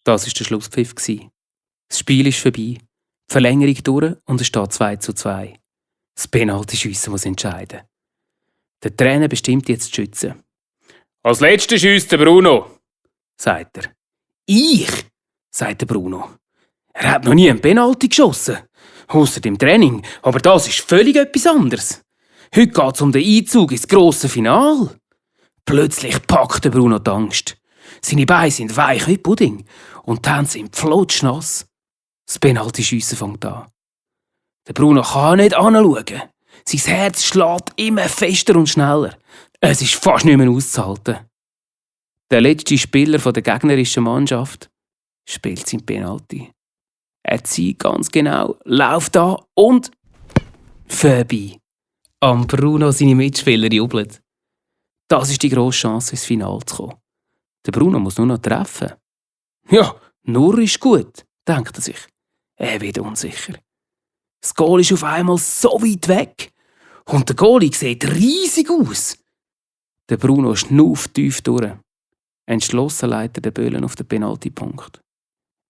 Das war der Schlusspfiff. Das Spiel ist vorbei. Die Verlängerung durch und es steht 2:2. Das Penaltyschiessen muss entscheiden. Der Trainer bestimmt jetzt die Schützen. «Als letzter schiesst der Bruno», sagt er. «Ich?» sagt der Bruno. «Er hat noch nie einen Penalty geschossen. Ausser im Training, aber das ist völlig etwas anderes. Heute geht es um den Einzug ins grosse Finale.» Plötzlich packt der Bruno die Angst. Seine Beine sind weich wie Pudding und die Hände sind flutschnass. Das Penaltyschiessen fängt an. Der Bruno kann nicht hinschauen. Sein Herz schlägt immer fester und schneller. Es ist fast nicht mehr auszuhalten. Der letzte Spieler der gegnerischen Mannschaft spielt sein Penalty. Er zieht ganz genau, läuft an und vorbei. Am Bruno seine Mitspieler jubeln. Das ist die grosse Chance, ins Finale zu kommen. Der Bruno muss nur noch treffen. Ja, nur ist gut, denkt er sich. Er wird unsicher. Das Goal ist auf einmal so weit weg. Und der Goalie sieht riesig aus. Der Bruno schnauft tief durch. Entschlossen leitet er den Böllen auf den Penaltypunkt.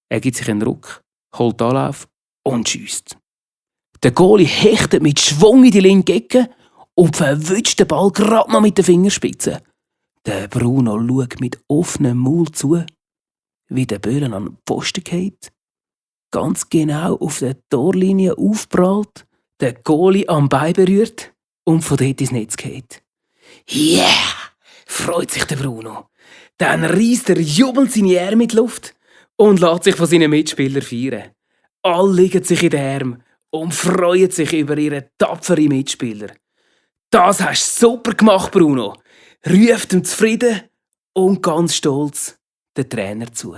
Er gibt sich einen Ruck, holt Anlauf und schiesst. Der Goalie hechtet mit Schwung in die linke Ecke und verwünscht den Ball gerade noch mit den Fingerspitzen. Der Bruno schaut mit offenem Maul zu, wie der Böllen an den Pfosten geht, ganz genau auf der Torlinie aufprallt, der Goalie am Bein berührt und von dort ins Netz geht. «Yeah!» freut sich der Bruno. Dann reißt er jubelnd seine Arme in die Luft und lässt sich von seinen Mitspielern feiern. Alle liegen sich in den Armen und freuen sich über ihre tapferen Mitspieler. «Das hast du super gemacht, Bruno!» ruft ihm zufrieden und ganz stolz der Trainer zu.